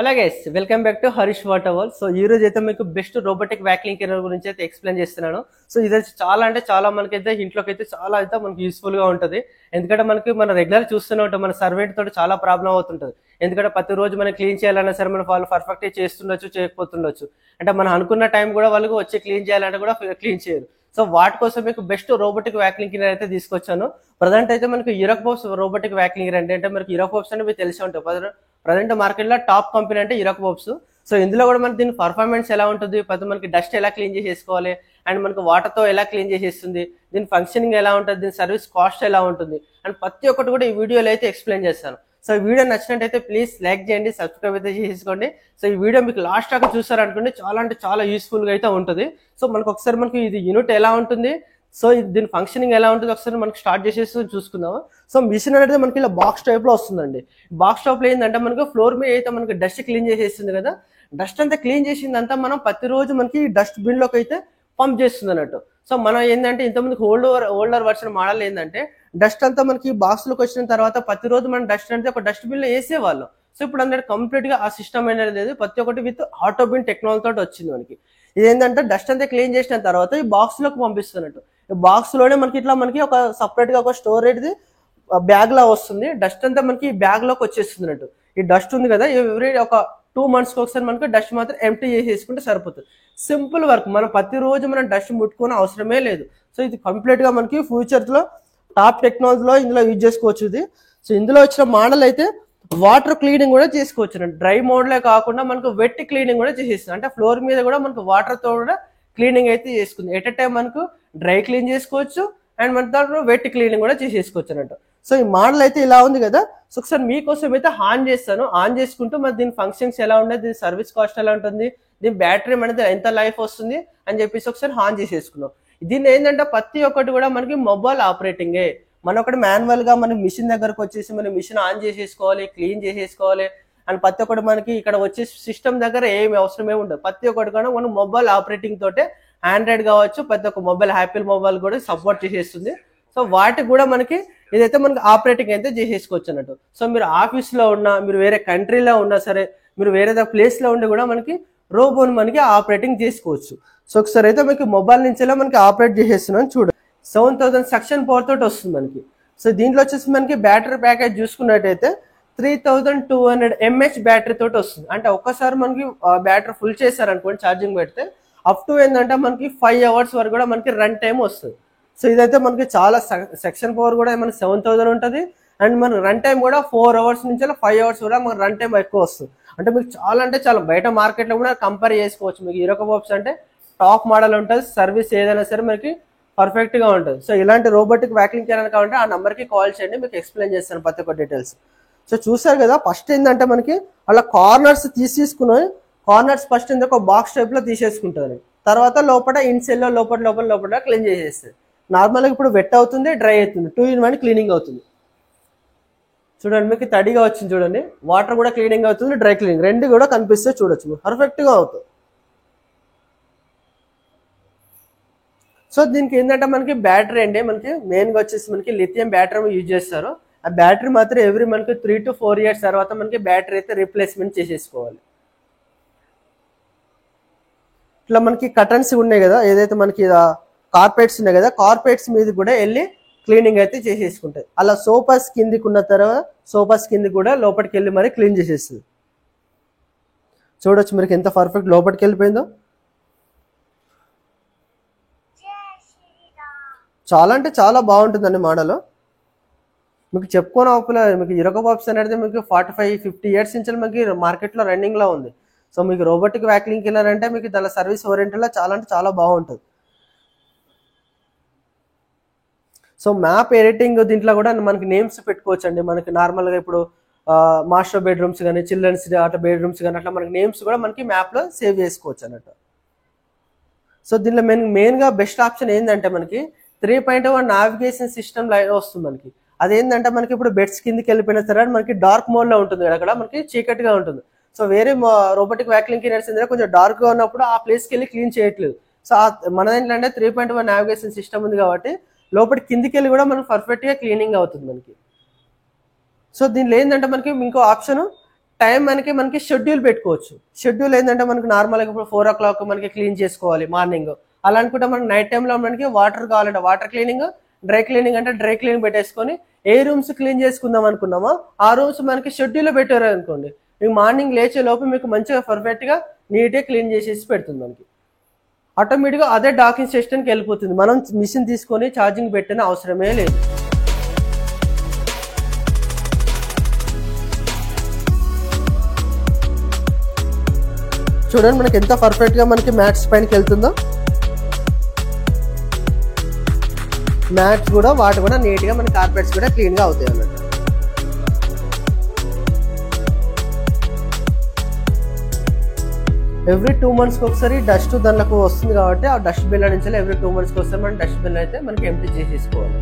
Hello guys, welcome back to Harish water world. So ఈ రోజు అయితే మీకు బెస్ట్ రోబోటిక్ వ్యాక్యూమ్ క్లీనర్ గురించి అయితే ఎక్స్ప్లెయిన్ చేస్తున్నాను. సో ఇది చాలా అంటే చాలా మనకైతే ఇంట్లోకి అయితే చాలా అయితే మనకి యూస్ఫుల్ గా ఉంటుంది. ఎందుకంటే మన రెగ్యులర్ చూస్తూనే ఉంటాం, మన సర్వెంట్ తోటి చాలా ప్రాబ్లం అవుతుంటది. ఎందుకంటే ప్రతి రోజు మనం క్లీన్ చేయాలన్నా సరే మన వాళ్ళు పర్ఫెక్ట్ చేస్తుండొచ్చు, చేయకపోతుండొచ్చు. అంటే మనం అనుకున్న టైం కూడా వాళ్ళకి వచ్చి క్లీన్ చేయాలంటే కూడా క్లీన్ చేయరు. సో వాటి కోసం మీకు బెస్ట్ రోబోటిక్ వ్యాక్యూమ్ క్లీనర్ అయితే తీసుకొచ్చాను. ప్రజెంట్ అయితే మనకి యూరోపోప్స్ రోబోటిక్ వ్యాక్యూమ్ క్లీనర్ అంటే మనకి యూరోపోప్స్ అంటే మీకు తెలిసి ఉంటుంది. ప్రజెంట్ మార్కెట్ లో టాప్ కంపెనీ అంటే యూరోపోప్స్. సో ఇందులో కూడా మనకి దీని పర్ఫార్మెన్స్ ఎలా ఉంటుంది, ప్రతి మనకి డస్ట్ ఎలా క్లీన్ చేసేసుకోవాలి, అండ్ మనకి వాటర్ తో ఎలా క్లీన్ చేసేస్తుంది, దీని ఫంక్షనింగ్ ఎలా ఉంటుంది, దీని సర్వీస్ కాస్ట్ ఎలా ఉంటుంది, అండ్ ప్రతి ఒక్కటి కూడా ఈ వీడియోలో అయితే ఎక్స్ప్లెయిన్ చేస్తాను. సో ఈ వీడియో నచ్చినట్టయితే ప్లీజ్ లైక్ చేయండి, సబ్స్క్రైబ్ అయితే చేసుకోండి. సో ఈ వీడియో మీకు లాస్ట్ దాకా చూసారనుకోండి, చాలా అంటే చాలా యూస్ఫుల్ గా అయితే ఉంటుంది. సో మనకు ఒకసారి మనకి ఇది యూనిట్ ఎలా ఉంటుంది, సో దీని ఫంక్షనింగ్ ఎలా ఉంటుంది ఒకసారి మనకి స్టార్ట్ చేసేసి చూసుకుందాము. సో మిషన్ అనేది మనకి ఇలా బాక్స్ టైప్ లో వస్తుందండి. బాక్స్ టైప్ లో ఏంటంటే మనకి ఫ్లోర్ మీద అయితే మనకి డస్ట్ క్లీన్ చేసేస్తుంది కదా, డస్ట్ అంతా క్లీన్ చేసిందంతా మనం ప్రతిరోజు మనకి డస్ట్ బిన్ లోకి అయితే పంప్ చేస్తుంది అన్నట్టు. సో మనం ఏంటంటే ఇంతమందికి ఓల్డర్ వర్షన్ మోడల్ ఏంటంటే డస్ట్ అంతా మనకి బాక్స్ లోకి వచ్చిన తర్వాత ప్రతిరోజు మనం డస్ట్ అంటే ఒక డస్ట్ బిన్ లో వేసేవాళ్ళం. సో ఇప్పుడు అందరికి కంప్లీట్ గా ఆ సిస్టమ్ అనేది లేదు, ప్రతి ఒక్కటి విత్ ఆటో బిన్ టెక్నాలజీ తోటి వచ్చింది మనకి. ఇదేంటంటే డస్ట్ అంతా క్లీన్ చేసిన తర్వాత ఈ బాక్స్ లోకి పంపిస్తున్నట్టు. ఈ బాక్స్ లోనే మనకి ఒక సపరేట్ గా ఒక స్టోరేజ్ బ్యాగ్ లా వస్తుంది. డస్ట్ అంతా మనకి బ్యాగ్ లోకి వచ్చేస్తున్నట్టు. ఈ డస్ట్ ఉంది కదా, ఎవ్రీ ఒక 2 months ఒకసారి మనకి డస్ట్ మాత్రం ఎంటీ చేసేసుకుంటే సరిపోతుంది. సింపుల్ వర్క్, మనం ప్రతిరోజు మనం డస్ట్ ముట్టుకునే అవసరమే లేదు. సో ఇది కంప్లీట్ గా మనకి ఫ్యూచర్ లో టాప్ టెక్నాలజీలో ఇందులో యూజ్ చేసుకోవచ్చు ఇది. సో ఇందులో వచ్చిన మోడల్ అయితే వాటర్ క్లీనింగ్ కూడా చేసుకోవచ్చు. డ్రై మోడ్లే కాకుండా మనకు వెట్ క్లీనింగ్ కూడా చేసేస్తుంది. అంటే ఫ్లోర్ మీద కూడా మనకు వాటర్ తో కూడా క్లీనింగ్ అయితే చేసుకుంది. ఎట్ ఎ టైం మనకు డ్రై క్లీన్ చేసుకోవచ్చు అండ్ మన దాంట్లో వెట్ క్లీనింగ్ కూడా చేసేసుకోవచ్చు అన్నట్టు. సో ఈ మోడల్ అయితే ఇలా ఉంది కదా. సో ఒకసారి మీకోసం అయితే ఆన్ చేస్తాను. ఆన్ చేసుకుంటూ మరి దీని ఫంక్షన్స్ ఎలా ఉండదు, దీని సర్వీస్ కాస్ట్ ఎలా ఉంటుంది, దీని బ్యాటరీ అనేది ఎంత లైఫ్ వస్తుంది అని చెప్పేసి ఒకసారి ఆన్ చేసేసుకున్నాం. దీన్ని ఏంటంటే ప్రతి ఒక్కటి కూడా మనకి మొబైల్ ఆపరేటింగే. మనం ఒకటి మాన్యువల్ గా మన మిషన్ దగ్గరకు వచ్చేసి మన మిషన్ ఆన్ చేసేసుకోవాలి, క్లీన్ చేసేసుకోవాలి. అండ్ ప్రతి ఒక్కటి మనకి ఇక్కడ వచ్చే సిస్టమ్ దగ్గర ఏమి అవసరమే ఉండదు. ప్రతి ఒక్కటి కూడా మనం మొబైల్ ఆపరేటింగ్ తోటే, ఆండ్రాయిడ్ కావచ్చు, ప్రతి ఒక్క మొబైల్ యాపిల్ మొబైల్ కూడా సపోర్ట్ చేసేస్తుంది. సో వాటికి కూడా మనకి ఇదైతే మనకి ఆపరేటింగ్ అయితే చేసేసుకోవచ్చు అన్నట్టు. సో మీరు ఆఫీస్ లో ఉన్నా, మీరు వేరే కంట్రీలో ఉన్నా సరే, మీరు వేరే ప్లేస్ లో ఉండి కూడా మనకి రోబోని మనకి ఆపరేటింగ్ చేసుకోవచ్చు. సో ఒకసారి అయితే మనకి మొబైల్ నుంచి మనకి ఆపరేట్ చేసేస్తున్నాం చూడండి. 7000 సక్షన్ పవర్ తోటి వస్తుంది మనకి. సో దీంట్లో వచ్చేసి మనకి బ్యాటరీ ప్యాకేజ్ చూసుకున్నట్టయితే 3200 mAh బ్యాటరీ తోటి వస్తుంది. అంటే ఒక్కసారి మనకి బ్యాటరీ ఫుల్ చేశారనుకోండి, ఛార్జింగ్ పెడితే అప్ టు ఏంటంటే మనకి 5 hours వరకు కూడా మనకి రన్ టైం వస్తుంది. సో ఇదైతే మనకి చాలా సెక్షన్ పవర్ కూడా మనకి 7000 ఉంటుంది. అండ్ మన రన్ టైం కూడా 4 hours నుంచి 5 hours కూడా మనకి రన్ టైం ఎక్కువ వస్తుంది. అంటే మీకు చాలా అంటే చాలా బయట మార్కెట్లో కూడా కంపేర్ చేసుకోవచ్చు. మీకు యూరోపోప్స్ అంటే టాప్ మోడల్ ఉంటుంది, సర్వీస్ ఏదైనా సరే మనకి పర్ఫెక్ట్ గా ఉంటుంది. సో ఇలాంటి రోబోటిక్ వ్యాక్యూమ్ క్లీనర్ కావాలంటే ఆ నంబర్ కి కాల్ చేయండి, మీకు ఎక్స్ప్లెయిన్ చేస్తాను ప్రతి ఒక్క డీటెయిల్స్. సో చూసారు కదా, ఫస్ట్ ఏంటంటే మనకి అలా కార్నర్స్ తీసుకుని కార్నర్స్ ఫస్ట్ ఒక బాక్స్ టైప్ లో తీసేసుకుంటారు. తర్వాత లోపల ఇన్సెల్ లోపల క్లీన్ చేసేస్తారు. నార్మల్గా ఇప్పుడు వెట్ అవుతుంది, డ్రై అవుతుంది, 2 in 1 క్లీనింగ్ అవుతుంది. చూడండి మీకు తడిగా వచ్చింది చూడండి, వాటర్ కూడా క్లీనింగ్ అవుతుంది, డ్రై క్లీనింగ్ రెండు కూడా కనిపిస్తే చూడొచ్చు, పర్ఫెక్ట్ గా అవుతుంది. సో దీనికి ఏంటంటే మనకి బ్యాటరీ అండి, మనకి మెయిన్ గా వచ్చేసి మనకి లిథియం బ్యాటరీ యూజ్ చేస్తారు. ఆ బ్యాటరీ మాత్రం ఎవ్రీ మనకి 3 to 4 years తర్వాత మనకి బ్యాటరీ అయితే రీప్లేస్మెంట్ చేసేసుకోవాలి. ఇట్లా మనకి కటన్స్ ఉన్నాయి కదా, ఏదైతే మనకి కార్పెట్స్ ఉన్నాయి కదా, కార్పెట్స్ మీద కూడా వెళ్ళి క్లీనింగ్ అయితే చేసేసుకుంటాయి. అలా సోఫాస్ కిందికి ఉన్న తర్వాత సోఫాస్ కింది కూడా లోపలికి వెళ్ళి మరి క్లీన్ చేసేస్తుంది. చూడొచ్చు మీకు ఎంత పర్ఫెక్ట్ లోపలికి వెళ్ళిపోయిందో. చాలా అంటే చాలా బాగుంటుందండి మోడల్. మీకు చెప్పుకోని అవసరం, మీకు యూరోపోప్స్ అనేది మీకు 45-50 years నుంచి మనకి మార్కెట్లో రన్నింగ్ లో ఉంది. సో మీకు రోబోటిక్ వ్యాక్యూమ్ క్లీనర్ అంటే మీకు దాని సర్వీస్ ఓరియంటెడ్ లో చాలా అంటే చాలా బాగుంటుంది. సో మ్యాప్ ఎడిటింగ్ దీంట్లో కూడా మనకి నేమ్స్ పెట్టుకోవచ్చు అండి. మనకి నార్మల్గా ఇప్పుడు మాస్టర్ బెడ్రూమ్స్ కానీ, చిల్డ్రన్స్ అట్లా బెడ్రూమ్స్ కానీ అట్లా మనకి నేమ్స్ కూడా మనకి మ్యాప్ లో సేవ్ చేసుకోవచ్చు అన్నట్టు. సో దీనిలో మెయిన్ గా బెస్ట్ ఆప్షన్ ఏంటంటే మనకి 3.1 నావిగేషన్ సిస్టమ్ వస్తుంది మనకి. అదేంటంటే మనకి ఇప్పుడు బెడ్స్ కిందకి వెళ్ళిపోయిన తర్వాత మనకి డార్క్ మోడ్ లో ఉంటుంది కదా, అక్కడ మనకి చీకటిగా ఉంటుంది. సో వేరే రోబోటిక్ వ్యాక్యూమ్ క్లీనర్స్ కొంచెం డార్క్ గా ఉన్నప్పుడు ఆ ప్లేస్కి వెళ్ళి క్లీన్ చేయట్లేదు. సో మన ఏంటంటే 3.1 నావిగేషన్ సిస్టమ్ ఉంది కాబట్టి లోపల కిందికి వెళ్ళి కూడా మనకి పర్ఫెక్ట్ గా క్లీనింగ్ అవుతుంది మనకి. సో దీనిలో ఏంటంటే మనకి ఇంకో ఆప్షన్ టైం మనకి షెడ్యూల్ పెట్టుకోవచ్చు. షెడ్యూల్ ఏంటంటే మనకి నార్మల్గా ఇప్పుడు 4 o'clock మనకి క్లీన్ చేసుకోవాలి మార్నింగ్. అలా అనుకుంటే మనకి నైట్ టైంలో మనకి వాటర్ కావాలంటే వాటర్ క్లీనింగ్, డ్రై క్లీనింగ్ అంటే డ్రై క్లీనింగ్ పెట్టేసుకొని ఏ రూమ్స్ క్లీన్ చేసుకుందాం అనుకున్నామో ఆ రూమ్స్ మనకి షెడ్యూల్లో పెట్టారు అనుకోండి, మీకు మార్నింగ్ లేచే లోపు మీకు మంచిగా పర్ఫెక్ట్గా నీట్గా క్లీన్ చేసేసి పెడుతుంది. మనకి ఆటోమేటిక్గా అదే డాకింగ్ సెషన్కి వెళ్ళిపోతుంది. మనం మిషన్ తీసుకొని ఛార్జింగ్ పెట్టిన అవసరమే లేదు. చూడండి మనకి ఎంత పర్ఫెక్ట్గా మనకి మ్యాట్స్ పైనకి వెళ్తుందో. మ్యాట్స్ కూడా వాటి కూడా నీట్గా మన కార్పెట్స్ కూడా క్లీన్గా అవుతాయి అన్నట్టు. ఎవ్రీ 2 monthsకి ఒకసారి డస్ట్ దానికి వస్తుంది కాబట్టి ఆ డస్ట్ బిన్ నుంచి ఎవ్రీ 2 monthsకి ఒకసారి మనం డస్ట్ బిన్ అయితే మనకి ఎంప్టీ చేసేసుకోవాలి.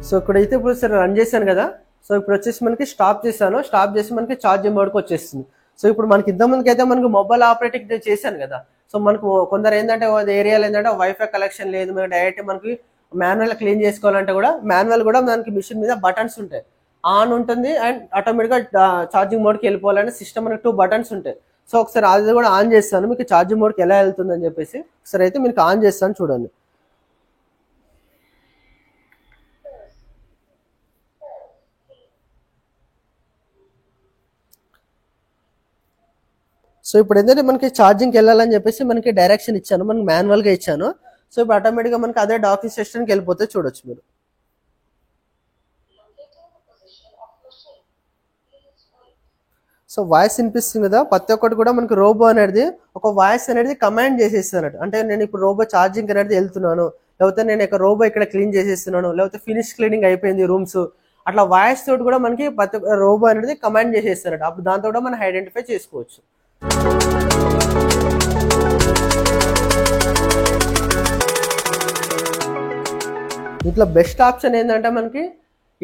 సో ఇక్కడైతే ఇప్పుడు సరే రన్ చేశాను కదా. సో ఇప్పుడు వచ్చేసి మనకి స్టాప్ చేశాను. స్టాప్ చేసి మనకి ఛార్జింగ్ మోడ్కి వచ్చేస్తుంది. సో ఇప్పుడు మనకి ఇంతకుముందుకి అయితే మనకి మొబైల్ ఆపరేటింగ్ చేశాను కదా. సో మనకు కొందరు ఏంటంటే ఏరియాలో ఏంటంటే వైఫై కలెక్షన్ లేదు, మనకి డైరెక్ట్ మనకి మాన్యువల్ క్లీన్ చేసుకోవాలంటే కూడా మాన్యువల్ కూడా మనకి మిషన్ మీద బటన్స్ ఉంటాయి. ఆన్ ఉంటుంది అండ్ ఆటోమేటిక్గా ఛార్జింగ్ మోడ్కి వెళ్ళిపోవాలని సిస్టమ్ మనకి 2 buttons ఉంటాయి. సో ఒకసారి అది కూడా ఆన్ చేస్తాను, మీకు ఛార్జింగ్ మోడ్కి ఎలా వెళ్తుందని చెప్పేసి ఒకసారి అయితే మీకు ఆన్ చేస్తాను చూడండి. సో ఇప్పుడు ఏంటంటే మనకి ఛార్జింగ్కి వెళ్ళాలని చెప్పేసి మనకి డైరెక్షన్ ఇచ్చాను, మనకి మాన్యువల్గా ఇచ్చాను. సో ఇప్పుడు ఆటోమేటిక్గా మనకి అదే డాకింగ్ సెషన్కి వెళ్ళిపోతే చూడొచ్చు మీరు. సో వాయిస్ వినిపిస్తుంది కదా, ప్రతి ఒక్కటి కూడా మనకి రోబో అనేది ఒక వాయిస్ అనేది కమాండ్ చేసేస్తాను. అంటే నేను ఇప్పుడు రోబో ఛార్జింగ్ అనేది వెళ్తున్నాను, లేకపోతే నేను ఇక్కడ రోబో ఇక్కడ క్లీన్ చేసేస్తున్నాను, లేకపోతే ఫినిష్ క్లీనింగ్ అయిపోయింది రూమ్స్, అట్లా వాయిస్ తోటి కూడా మనకి ప్రతి రోబో అనేది కమాండ్ చేసేస్తారట. అప్పుడు దాంతో కూడా మనం ఐడెంటిఫై చేసుకోవచ్చు. ఇట్లా బెస్ట్ ఆప్షన్ ఏంటంటే మనకి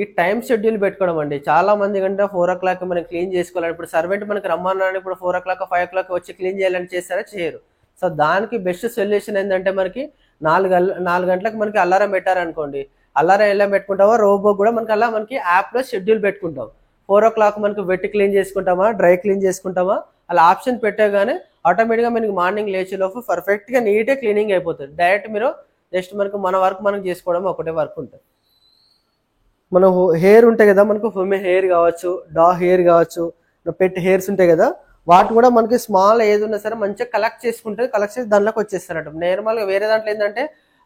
ఈ టైం షెడ్యూల్ పెట్టుకోవడం అండి. చాలా మంది కంటే 4 o'clock మనం క్లీన్ చేసుకోవాలి. ఇప్పుడు సర్వెంట్ మనకి రమ్మన్నాడు, ఇప్పుడు 4 o'clock 5 o'clock వచ్చి క్లీన్ చేయాలని చేస్తారా, చేయరు. సో దానికి బెస్ట్ సొల్యూషన్ ఏంటంటే మనకి 4 గంటలకు మనకి అలారం పెట్టారనుకోండి, అలారం ఎలా పెట్టుకుంటామో రోబో కూడా మనకి అలా మనకి యాప్లో షెడ్యూల్ పెట్టుకుంటాం. 4 o'clock మనకి వెట్ క్లీన్ చేసుకుంటామా, డ్రై క్లీన్ చేసుకుంటామా, అలా ఆప్షన్ పెట్టగానే ఆటోమేటిక్గా మనకి మార్నింగ్ లేచే లోపు పర్ఫెక్ట్గా నీట్గా క్లీనింగ్ అయిపోతుంది. డైరెక్ట్ మీరు జస్ట్ మనకు మన వర్క్ మనం చేసుకోవడం ఒకటే వర్క్ ఉంటుంది. మన హెయిర్ ఉంటాయి కదా, మనకు హ్యూమన్ హెయిర్ కావచ్చు, డాగ్ హెయిర్ కావచ్చు, పెట్ హెయిర్స్ ఉంటాయి కదా, వాటి కూడా మనకి స్మాల్ ఏది ఉన్నా సరే మంచిగా కలెక్ట్ చేసుకుంటే కలెక్ట్ చేసి దానిలోకి వచ్చేస్తారట. నార్మల్గా వేరే దాంట్లో ఏంటంటే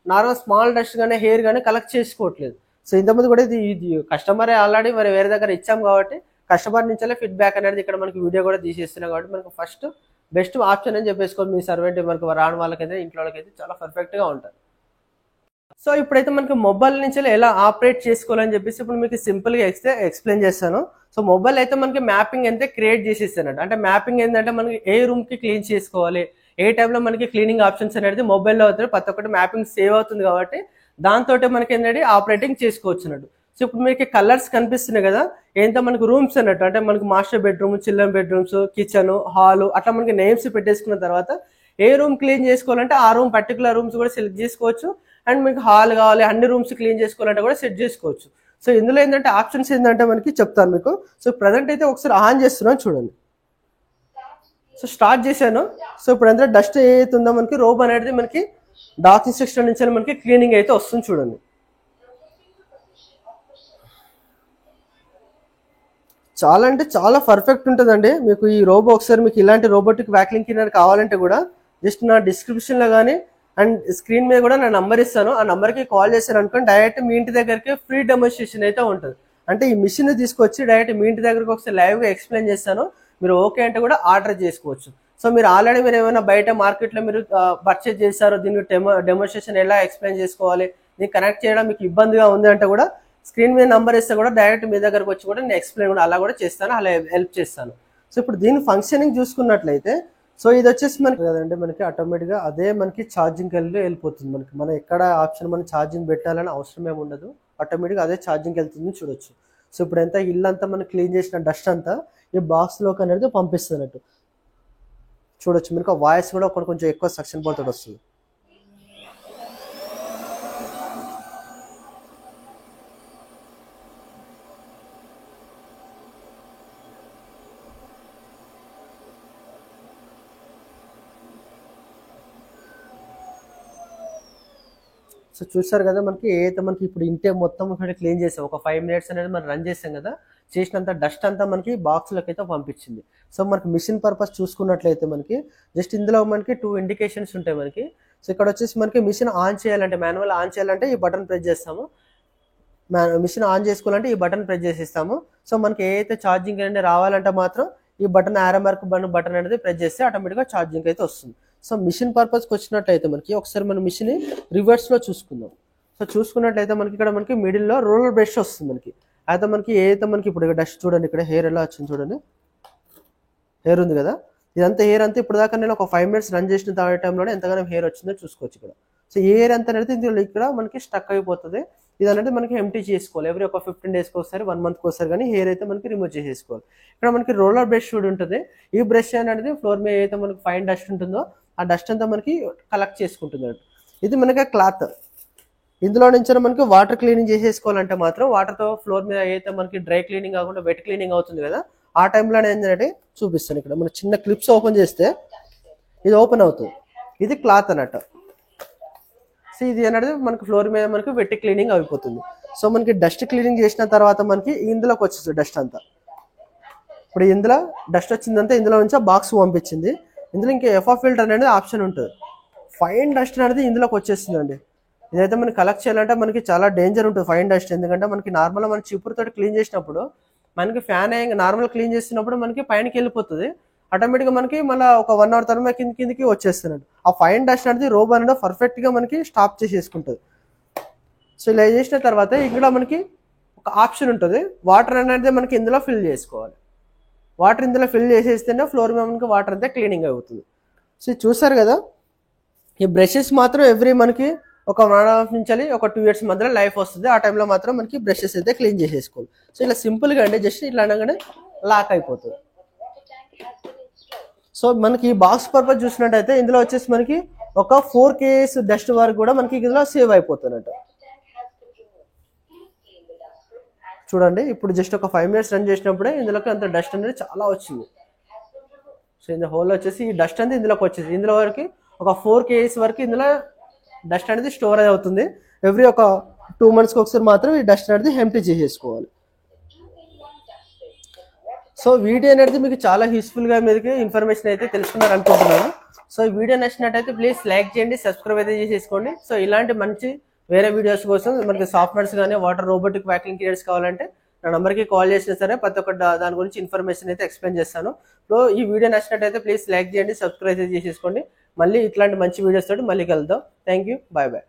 నార్మల్ స్మాల్ డస్ట్ కానీ హెయిర్ కానీ కలెక్ట్ చేసుకోవట్లేదు. సో ఇంతకుముందు కూడా ఇది కస్టమరే ఆల్రెడీ మరి వేరే దగ్గర ఇచ్చాం కాబట్టి కస్టమర్ నుంచే ఫీడ్బ్యాక్ అనేది ఇక్కడ మనకి వీడియో కూడా తీసేస్తున్నాం కాబట్టి మనకు ఫస్ట్ బెస్ట్ ఆప్షన్ అని చెప్పేసుకోవాలి. మీ సర్వెంట్ మనకు రాని వాళ్ళకైతే ఇంట్లో వాళ్ళకైతే చాలా పర్ఫెక్ట్గా ఉంటుంది. సో ఇప్పుడైతే మనకి మొబైల్ నుంచి ఎలా ఆపరేట్ చేసుకోవాలని చెప్పేసి ఇప్పుడు మీకు సింపుల్గా ఎక్స్ప్లెయిన్ చేస్తాను. సో మొబైల్ అయితే మనకి మ్యాపింగ్ అయితే క్రియేట్ చేసేస్తానంట. అంటే మ్యాపింగ్ ఏంటంటే మనకి ఏ రూమ్కి క్లీన్ చేసుకోవాలి, ఏ టైంలో మనకి క్లీనింగ్ ఆప్షన్స్ అనేది మొబైల్లో అవుతుంది, ప్రతి ఒక్కటి మ్యాపింగ్ సేవ్ అవుతుంది కాబట్టి దాంతో మనకి ఏంటంటే ఆపరేటింగ్ చేసుకోవచ్చు అన్నట్టు. సో ఇప్పుడు మీకు కలర్స్ కనిపిస్తున్నాయి కదా, ఏంటో మనకు రూమ్స్ అన్నట్టు, అంటే మనకి master bedroom, children bedrooms, kitchen, hall అట్లా మనకి నేమ్స్ పెట్టేసుకున్న తర్వాత ఏ రూమ్ క్లీన్ చేసుకోవాలంటే ఆ రూమ్ పర్టికులర్ రూమ్స్ కూడా సెలెక్ట్ చేసుకోవచ్చు. అండ్ మీకు హాల్ కావాలి అన్ని రూమ్స్ క్లీన్ చేసుకోవాలంటే కూడా సెట్ చేసుకోవచ్చు. సో ఇందులో ఏంటంటే ఆప్షన్స్ ఏంటంటే మనకి చెప్తాను మీకు. సో ప్రజెంట్ అయితే ఒకసారి ఆన్ చేస్తున్నాను చూడండి. సో స్టార్ట్ చేశాను. సో ఇప్పుడు ఎంత డస్ట్ ఏదైతుందో మనకి రోబో అనేది మనకి డాకింగ్ సెక్షన్ నుంచి మనకి క్లీనింగ్ అయితే వస్తుంది చూడండి. చాలా అంటే చాలా పర్ఫెక్ట్ ఉంటుందండి మీకు ఈ రోబో. ఒకసారి మీకు ఇలాంటి రోబోటిక్ వ్యాక్యూమ్ క్లీనర్ కావాలంటే కూడా జస్ట్ నా డిస్క్రిప్షన్లో కానీ అండ్ స్క్రీన్ మీద కూడా నా నంబర్ ఇస్తాను, ఆ నెంబర్కి కాల్ చేశాను అనుకోండి, డైరెక్ట్ మీ ఇంటి దగ్గరికి ఫ్రీ డెమోన్స్ట్రేషన్ అయితే ఉంటుంది. అంటే ఈ మిషన్ తీసుకొచ్చి డైరెక్ట్ మీ ఇంటి దగ్గరకు ఒకసారి లైవ్గా ఎక్స్ప్లెయిన్ చేస్తాను. మీరు ఓకే అంటే కూడా ఆర్డర్ చేసుకోవచ్చు. సో మీరు ఆల్రెడీ మీరు ఏమైనా బయట మార్కెట్లో మీరు పర్చేజ్ చేశారు, దీనికి డెమోన్స్ట్రేషన్ ఎలా ఎక్స్ప్లెయిన్ చేసుకోవాలి, దీన్ని కనెక్ట్ చేయడం మీకు ఇబ్బందిగా ఉంది అంటే కూడా స్క్రీన్ మీద నెంబర్ ఇస్తే కూడా డైరెక్ట్ మీ దగ్గరకు వచ్చి కూడా నేను ఎక్స్ప్లెయిన్ కూడా అలా కూడా చేస్తాను, అలా హెల్ప్ చేస్తాను. సో ఇప్పుడు దీని ఫంక్షనింగ్ చూసుకున్నట్లయితే సో ఇది వచ్చేసి మనకి కదండి మనకి ఆటోమేటిక్గా అదే మనకి ఛార్జింగ్ వెళ్ళిపోతుంది. మనం ఎక్కడ ఆప్షన్ మనం ఛార్జింగ్ పెట్టాలని అవసరం ఏమి ఉండదు, ఆటోమేటిక్గా అదే ఛార్జింగ్ వెళ్తుంది చూడొచ్చు. సో ఇప్పుడు ఎంత ఇల్లు అంతా మనం క్లీన్ చేసిన డస్ట్ అంతా ఈ బాక్స్లోకి అనేది పంపిస్తున్నట్టు చూడొచ్చు. మనకు వాయిస్ కూడా కొంచెం ఎక్కువ సక్షన్ పోతాడు వస్తుంది. సో చూసారు కదా మనకి ఏదైతే మనకి ఇప్పుడు ఇంటే మొత్తం ఇక్కడ క్లీన్ చేసాం, ఒక 5 minutes అనేది మనం రన్ చేసాం కదా, చేసినంత డస్ట్ అంతా మనకి బాక్స్లోకి అయితే పంపించింది. సో మనకి మిషన్ పర్పస్ చూసుకున్నట్లయితే మనకి జస్ట్ ఇందులో మనకి 2 ఇండికేషన్స్ ఉంటాయి మనకి. సో ఇక్కడ వచ్చేసి మనకి మిషన్ ఆన్ చేయాలంటే, మాన్యువల్ ఆన్ చేయాలంటే ఈ బటన్ ప్రెస్ చేస్తాము, మిషన్ ఆన్ చేసుకోవాలంటే ఈ బటన్ ప్రెస్ చేసిస్తాము. సో మనకి ఏదైతే ఛార్జింగ్ అనేది రావాలంటే మాత్రం ఈ బటన్ ఆరో మార్క్ బటన్ అనేది ప్రెస్ చేస్తే ఆటోమేటిక్గా ఛార్జింగ్ అయితే వస్తుంది. సో మిషన్ పర్పస్కి వచ్చినట్లయితే మనకి ఒకసారి మన మిషన్ రివర్స్లో చూసుకుందాం. సో చూసుకున్నట్లయితే మనకి ఇక్కడ మనకి మిడిల్లో రోలర్ బ్రష్ వస్తుంది మనకి. అయితే మనకి ఏదైతే మనకి ఇప్పుడు డస్ట్ చూడండి, ఇక్కడ హెయిర్ ఎలా వచ్చింది చూడండి, హెయిర్ ఉంది కదా, ఇదంతా హెయిర్ అంతా ఇప్పుడు దాకా నేను ఒక 5 minutes రన్ చేసిన టైంలోనే ఎంతగానో హెయిర్ వచ్చిందో చూసుకోవచ్చు ఇక్కడ. సో ఈ హెయిర్ అంతా అనేది ఇందులో ఇక్కడ మనకి స్టక్ అయిపోతుంది. ఇది అనేది మనకి ఎంటీ చేసుకోవాలి, ఎవ్రీ ఒక 15 daysకి ఒకసారి 1 monthకి ఒకసారి కానీ హెయిర్ అయితే మనకి రిమూవ్ చేసేసుకోవాలి. ఇక్కడ మనకి రోలర్ బ్రష్ కూడా ఉంటుంది. ఈ బ్రష్ అనేది ఫ్లోర్ మీద ఏదైతే మనకి ఫైన్ డస్ట్ ఉంటుందో ఆ డస్ట్ అంతా మనకి కలెక్ట్ చేసుకుంటుంది. ఇది మనకి క్లాత్, ఇందులో నుంచి మనకి వాటర్ క్లీనింగ్ చేసేసుకోవాలంటే మాత్రం వాటర్తో ఫ్లోర్ మీద ఏదైతే మనకి డ్రై క్లీనింగ్ కాకుండా వెట్ క్లీనింగ్ అవుతుంది కదా, ఆ టైంలో ఏంటంటే చూపిస్తాను. ఇక్కడ మన చిన్న క్లిప్స్ ఓపెన్ చేస్తే ఇది ఓపెన్ అవుతుంది, ఇది క్లాత్ అన్నట్టు. సో ఇది అనేది మనకి ఫ్లోర్ మీద మనకి వెట్ క్లీనింగ్ అయిపోతుంది. సో మనకి డస్ట్ క్లీనింగ్ చేసిన తర్వాత మనకి ఇందులోకి వచ్చేస్తుంది డస్ట్ అంతా. ఇప్పుడు ఇందులో డస్ట్ వచ్చిందంటే ఇందులో నుంచి బాక్స్ పంపించింది. ఇందులో ఇంకా ఎఫ్ఆ ఫిల్టర్ అనేది ఆప్షన్ ఉంటుంది. ఫైన్ డస్ట్ అనేది ఇందులోకి వచ్చేస్తుందండి. ఇదైతే మనకి కలెక్ట్ చేయాలంటే మనకి చాలా డేంజర్ ఉంటుంది ఫైన్ డస్ట్. ఎందుకంటే మనకి నార్మల్గా మన చీపురుతో క్లీన్ చేసినప్పుడు మనకి ఫ్యాన్ నార్మల్ క్లీన్ చేసినప్పుడు మనకి పైనకి వెళ్ళిపోతుంది, ఆటోమేటిక్గా మనకి మళ్ళీ ఒక 1 hour తర్వాత కిందికి వచ్చేస్తున్నాడు. ఆ ఫైన్ డస్ట్ అనేది రోబో అనేది పర్ఫెక్ట్గా మనకి స్టాప్ చేసేసుకుంటుంది. సో ఇలా చేసిన తర్వాత ఇక్కడ మనకి ఒక ఆప్షన్ ఉంటుంది, వాటర్ అనేది మనకి ఇందులో ఫిల్ చేసుకోవాలి. వాటర్ ఇందులో ఫిల్ చేసేస్తేనే ఫ్లోర్ మీద మనకి వాటర్ అంతా క్లీనింగ్ అవుతుంది. సో చూసారు కదా, ఈ బ్రషెస్ మాత్రం ఎవ్రీ మనకి ఒక 1.5 నుంచి ఒక 2 years మధ్యలో లైఫ్ వస్తుంది. ఆ టైంలో మాత్రం మనకి బ్రషెస్ అయితే క్లీన్ చేసేసుకోవాలి. సో ఇలా సింపుల్గా అండి, జస్ట్ ఇట్లా అనగానే లాక్ అయిపోతుంది. సో మనకి బాక్స్ పర్పస్ చూసినట్టయితే ఇందులో వచ్చేసి మనకి ఒక 4 kgs డస్ట్ వరకు కూడా మనకి ఇందులో సేవ్ అయిపోతున్నట్టు. చూడండి ఇప్పుడు జస్ట్ ఒక 5 minutes రన్ చేసినప్పుడే ఇందులోకి అంత డస్ట్ అనేది చాలా వచ్చింది. సో ఇందులో హోల్ వచ్చేసి ఈ డస్ట్ అనేది ఇందులోకి వచ్చేసి ఇందులో వరకు ఒక 4 kgs వరకు ఇందులో డస్ట్ అనేది స్టోర్ అవుతుంది. ఎవ్రీ ఒక 2 monthsకి ఒకసారి మాత్రం ఈ డస్ట్ అనేది ఎంప్టీ చేసేసుకోవాలి. సో వీడియో అనేది మీకు చాలా యూస్ఫుల్గా మీకు ఇన్ఫర్మేషన్ అయితే తెలుసుకున్నారు అనుకుంటున్నాను. సో ఈ వీడియో నచ్చినట్టయితే ప్లీజ్ లైక్ చేయండి, సబ్స్క్రైబ్ అయితే చేసేసుకోండి. సో ఇలాంటి మంచి వేరే వీడియోస్ కోసం మనకి సాఫ్ట్వేర్స్ కానీ వాటర్ రోబోటిక్ వ్యాక్యూమ్ క్లీనర్స్ కావాలంటే నా నెంబర్కి కాల్ చేసినా సరే ప్రతి ఒక్క దాని గురించి ఇన్ఫర్మేషన్ అయితే ఎక్స్ప్లెయిన్ చేస్తాను. సో ఈ వీడియో నచ్చినట్టయితే ప్లీజ్ లైక్ చేయండి, సబ్స్క్రైబ్ అయితే చేసేసుకోండి. మళ్ళీ ఇట్లాంటి మంచి వీడియోస్ తోటి మళ్ళీ కలుద్దాం. Thank you, bye bye.